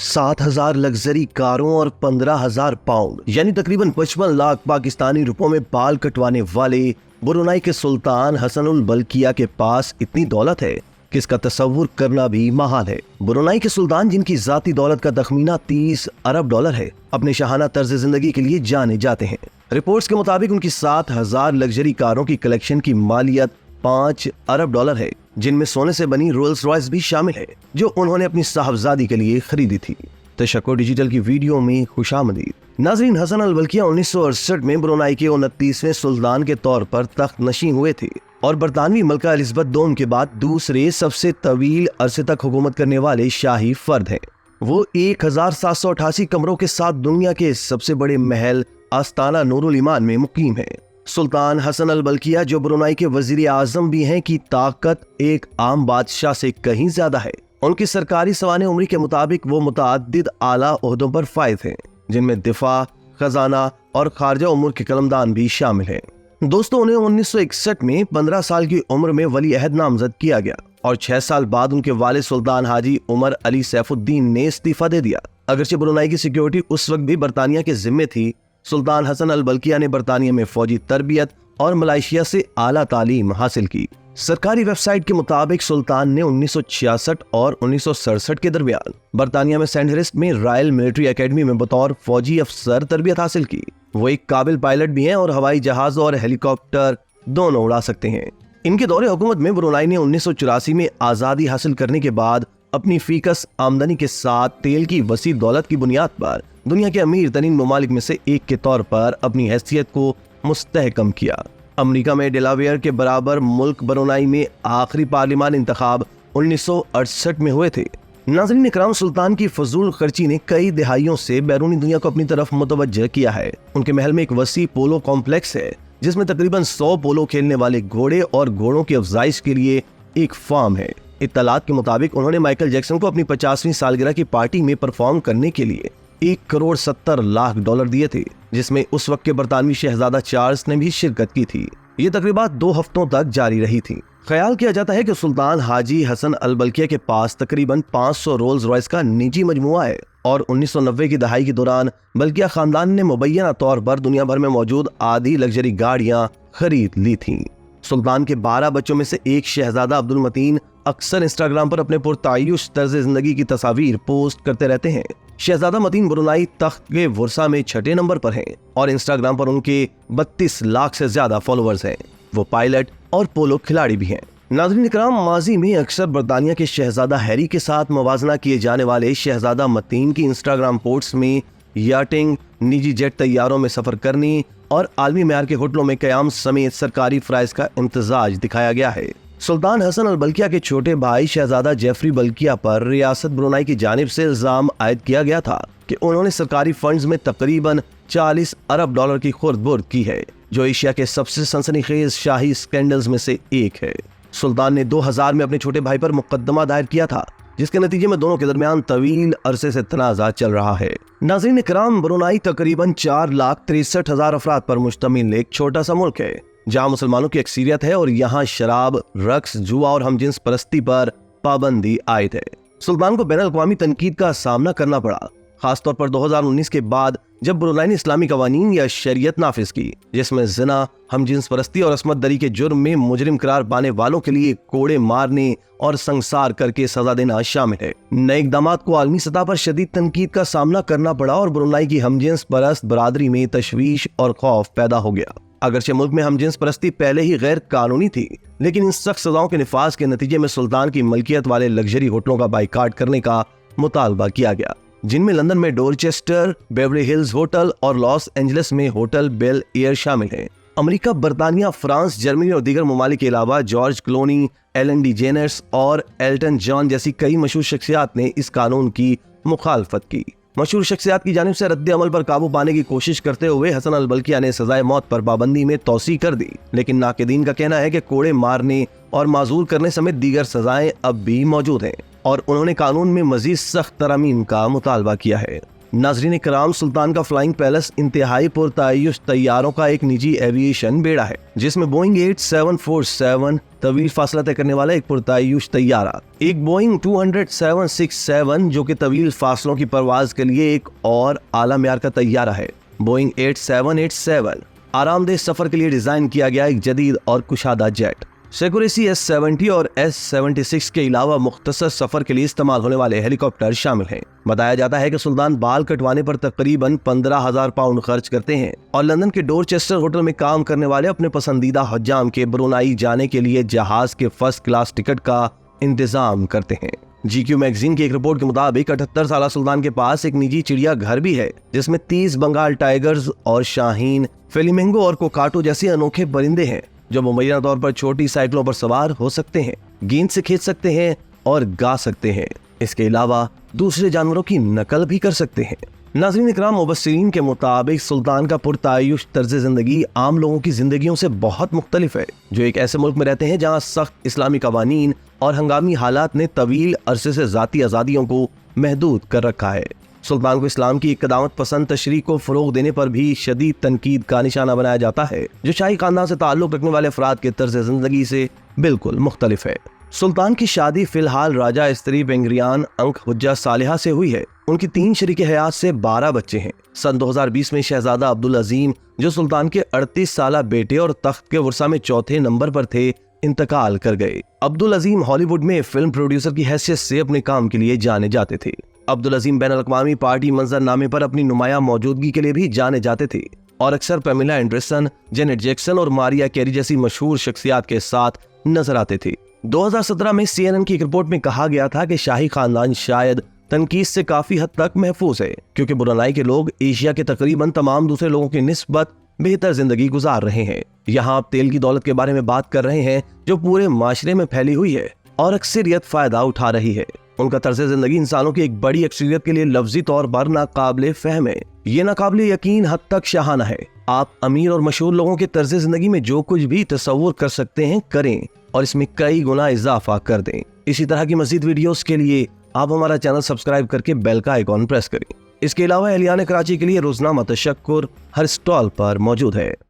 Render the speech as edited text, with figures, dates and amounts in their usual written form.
7,000 luxury कारों और 15,000 pound यानी तकरीबन 55 लाख पाकिस्तानी रुपयों में बाल कटवाने वाले ब्रुनाई के सुल्तान हसनुल बल्किया के पास इतनी दौलत है कि इसका तस्वुर करना भी महाल है। ब्रुनाई के सुल्तान, जिनकी जाती दौलत का तखमीना 30 अरब डॉलर है, अपने शाहाना तर्ज जिंदगी के लिए जाने जाते हैं। रिपोर्ट्स के मुताबिक उनकी 7,000 लग्जरी कारों की कलेक्शन की मालियत 5 अरब डॉलर है, जिनमें सोने से बनी रोल्स रॉयस भी शामिल है, जो उन्होंने अपनी साहबजादी के लिए खरीदी थी। तशक्कुर डिजिटल की वीडियो में खुशामदीद। नाजरीन, हसन अल बल्किया 1968 में ब्रुनाई के 29वें सुल्तान के तौर पर तख्त नशीं हुए थे और बरतानवी मलका एलिज़ाबेथ दोम के बाद दूसरे सबसे तवील अरसे तक हुकूमत करने वाले शाही फर्द हैं। वो 1788 कमरों के साथ दुनिया के सबसे बड़े महल आस्ताना नूरुल ईमान में मुकीम है। सुल्तान हसन अल बल्किया, जो ब्रुनाई के वजीर आजम भी हैं, की ताकत एक आम बादशाह से कहीं ज्यादा है। उनकी सरकारी सवाने उम्र के मुताबिक वो मुतअद्दिद आला ओहदों पर फायज हैं, जिनमें दिफा, खजाना और खारजा उमूर के कलमदान भी शामिल हैं। दोस्तों, उन्हें 1961 में 15 साल की उम्र में वली अहद नामजद किया गया और 6 साल बाद उनके वालिद सुल्तान हाजी उमर अली सैफुद्दीन ने इस्तीफा दे दिया। अगरचे ब्रुनाई की सिक्योरिटी उस वक्त भी बरतानिया के जिम्मे थी, सुल्तान हसन अल बल्किया ने बरतानिया में फौजी तरबियत और मलाइशिया से आला तालीम हासिल की। सरकारी वेबसाइट के मुताबिक सुल्तान ने 1966 और 1967 के दरमियान बरतानिया में सेंडहर्स्ट में रॉयल मिलिट्री एकेडमी में बतौर फौजी अफसर तरबियत हासिल की। वो एक काबिल पायलट भी हैं और हवाई जहाज और हेलीकॉप्टर दोनों उड़ा सकते हैं। इनके दौरे हुकूमत में ब्रुनाई ने 1984 में आज़ादी हासिल करने के बाद अपनी फीकस आमदनी के साथ तेल की वसी दौलत की बुनियाद पर दुनिया के अमीर तरीन ममालिक में से एक के तौर पर अपनी हैसियत को मुस्तहकम किया। अमेरिका में डेलावेयर के बराबर मुल्क ब्रुनाई में आखिरी पार्लिमान इंतखाब 1968 में हुए थे। नाज़रीन इकराम, सुल्तान की फजूल खर्ची ने कई दिहाइयों से बैरूनी दुनिया को अपनी तरफ मुतवज्जह किया है। उनके महल में एक वसी पोलो कॉम्प्लेक्स है, जिसमें तकरीबन 100 पोलो खेलने वाले घोड़े और घोड़ों की अफजाइश के लिए एक फार्म है। इत्तलात के मुताबिक उन्होंने माइकल जैक्सन को अपनी 50वीं सालगिरह की पार्टी में परफॉर्म करने के लिए 1,70,00,000 दिए थे, जिसमें उस वक्त के बरतानवी शहजादा चार्ल्स ने भी शिरकत की थी। ये तकरीबा 2 हफ्तों तक जारी रही थी। ख्याल किया जाता है कि सुल्तान हाजी हसन अल बल्किया के पास तकरीबन 500 रोल्स रॉयस का निजी मजमुआ है और 1990 की दहाई के दौरान बल्किया खानदान ने मुबैना तौर पर दुनिया भर में मौजूद आधी लग्जरी गाड़ियां खरीद ली थीं। सुल्तान के 12 बच्चों में से एक शहजादा अब्दुल मतीन अक्सर इंस्टाग्राम पर अपने पुरतायुश तर्ज जिंदगी की तस्वीर पोस्ट करते रहते हैं। शहजादा मतीन ब्रुनाई तख्त के वर्सा में 6ठे नंबर पर हैं और इंस्टाग्राम पर उनके 32 लाख से ज्यादा फॉलोअर्स हैं। वो पायलट और पोलो खिलाड़ी भी हैं। नाज़रीन इकराम, माजी में अक्सर बरतानिया के शहजादा हैरी के साथ मवाजना किए जाने वाले शहजादा मतीन की इंस्टाग्राम पोस्ट्स में याटिंग, निजी जेट तैयारों में सफर करने और आलमी मेयार के होटलों में कयाम समेत सरकारी फ्राइज का इम्तजाज दिखाया गया है। सुल्तान हसन अल बल्किया के छोटे भाई शहजादा जेफरी बल्किया पर रियासत ब्रुनाई की जानिब से इल्जाम आयद किया गया था कि उन्होंने सरकारी फंड्स में तकरीबन 40 अरब डॉलर की खुर्द-बुर्द की है, जो एशिया के सबसे सनसनीखेज शाही स्कैंडल्स में से एक है। सुल्तान ने 2000 में अपने छोटे भाई पर मुकदमा दायर किया था, जिसके नतीजे में दोनों के दरमियान तवील अरसे से तनाज़ा चल रहा है। नाज़रीन इकराम, ब्रुनाई तकरीबन 4,63,000 अफराद पर मुश्तमिल एक छोटा सा मुल्क है, जहाँ मुसलमानों की अक्सरियत है और यहाँ शराब, रक्स, जुआ और हमजिन्स परस्ती पर पाबंदी आयद है। सुल्तान को बैनुल अक़वामी तनकीद का सामना करना पड़ा, खासतौर पर 2019 के बाद जब ब्रुनाई ने इस्लामी कवानीन या शरीयत नाफिज की, जिसमें जिना, हमजिन्स परस्ती और असमत दरी के जुर्म में मुजरिम करार पाने वालों के लिए कोड़े मारने और संसार करके सजा देना शामिल है। नए इक़दामात को आलमी सतह पर शदीद तनकीद का सामना करना पड़ा और ब्रुनाई की हमजिन्स परस्त बरादरी में तशवीश और खौफ पैदा हो गया। अगरचे मुल्क में हमजिन्स परस्ती पहले ही गैर कानूनी थी, लेकिन इन सख्त सजाओं के निफाज के नतीजे में सुल्तान की मलकियत वाले लग्जरी होटलों का बाइकाट करने का मुतालबा किया गया, जिनमें लंदन में डोरचेस्टर, बेवरली हिल्स होटल और लॉस एंजलिस में होटल बेल एयर शामिल हैं। अमेरिका, बरतानिया, फ्रांस, जर्मनी और दीगर ममालिक के अलावा जॉर्ज क्लोनी, एलन डीजेनर्स और एल्टन जॉन जैसी कई मशहूर शख्सियात ने इस कानून की मुखालफत की। मशहूर शख्सियात की जानिब से रद्द अमल पर काबू पाने की कोशिश करते हुए हसन अल बल्किया ने सजाए मौत पर पाबंदी में तौसी कर दी, लेकिन नाक़िदीन का कहना है कि कोड़े मारने और माजूर करने समेत दीगर सजाएं अब भी मौजूद हैं और उन्होंने कानून में मजीद सख्त तरामीम का मुतालबा किया है। नाजरीन इकराम, सुल्तान का फ्लाइंग पैलेस इंतहाई पुरतायुश तैयारों का एक निजी एविएशन बेड़ा है, जिसमें बोइंग 8747 तवील फासला तय करने वाला एक पुरतायुश तैयारा, एक बोइंग 20767 जो कि तवील फासलों की परवाज के लिए एक और आला म्यार का तैयारा है, बोइंग 8787 आरामदेह सफर के लिए डिजाइन किया गया एक जदीद और कुशादा जेट। सेक्यूरेसी S-70 और S-76 के अलावा मुख्तसर सफर के लिए इस्तेमाल होने वाले हेलीकॉप्टर शामिल हैं। बताया जाता है कि सुल्तान बाल कटवाने पर तकरीबन 15,000 पाउंड खर्च करते हैं और लंदन के डोरचेस्टर होटल में काम करने वाले अपने पसंदीदा हज्जाम के ब्रुनाई जाने के लिए जहाज के फर्स्ट क्लास टिकट का इंतजाम करते हैं। GQ मैगजीन की एक रिपोर्ट के मुताबिक 78 साल सुल्तान के पास एक निजी चिड़िया घर भी है, जिसमें 30 बंगाल टाइगर्स और शाहीन, फ्लेमिंगो और कोकाटो जैसे अनोखे परिंदे हैं जो मुमय्या तौर पर छोटी साइकिलों पर सवार हो सकते हैं, गेंद से खेल सकते हैं और गा सकते हैं। इसके अलावा दूसरे जानवरों की नकल भी कर सकते हैं। नाज़रीन इकराम, मुबस्सिरीन के मुताबिक सुल्तान का पुरतायुश तर्ज जिंदगी आम लोगों की जिंदगियों से बहुत मुख्तलिफ है, जो एक ऐसे मुल्क में रहते हैं जहाँ सख्त इस्लामी कवानीन और हंगामी हालात ने तवील अरसे से जाती आज़ादियों को महदूद कर रखा है। सुल्तान को इस्लाम की इक़दामत पसंद तशरीह को फरोग देने पर भी शदीद तनकीद का निशाना बनाया जाता है, जो शाही खानदान से ताल्लुक रखने वाले अफराद के तर्ज जिंदगी से बिल्कुल मुख्तलिफ है। सुल्तान की शादी फिलहाल राजा स्त्री बेंगरियान अंक हुज्जा सालिहा से हुई है। उनकी 3 शरीके हयात से 12 बच्चे हैं। सन 2020 में शहजादा अब्दुल अजीम, जो सुल्तान के 38 साला बेटे और तख्त के वर्सा में चौथे नंबर पर थे, इंतकाल कर गए। अब्दुल अजीम हॉलीवुड में फिल्म प्रोड्यूसर की हैसियत से अपने काम के लिए जाने जाते थे। अब्दुल अजीम बैनुल अक़वामी पार्टी मंजरनामे पर अपनी नुमाया मौजूदगी के लिए भी जाने जाते थे और अक्सर पैमिला एंडरसन, जेनेट जैक्सन और मारिया कैरी जैसी मशहूर शख्सियात के साथ नजर आते थे। 2017 में CNN की एक रिपोर्ट में कहा गया था कि शाही खानदान शायद तनकीद से काफी हद तक महफूज है, क्योंकि ब्रुनाई के लोग एशिया के तकरीबन तमाम दूसरे लोगों की निस्बत बेहतर जिंदगी गुजार रहे हैं। यहाँ आप तेल की दौलत के बारे में बात कर रहे हैं जो पूरे माशरे में फैली हुई है और अक्सरियत फायदा उठा रही है। उनका तर्ज जिंदगी इंसानों की एक बड़ी अक्सरियत के लिए लफ्जी तौर पर नाकाबिले फहम है। ये नाकाबिले यकीन हद तक शाहाना है। आप अमीर और मशहूर लोगों के तर्ज जिंदगी में जो कुछ भी तस्वुर कर सकते हैं करें और इसमें कई गुना इजाफा कर दें। इसी तरह की मजीद वीडियोस के लिए आप हमारा चैनल सब्सक्राइब करके बेल का आइकॉन प्रेस करें। इसके अलावा एहलियान कराची के लिए रोजनामा तशक्कुर हर स्टॉल पर मौजूद है।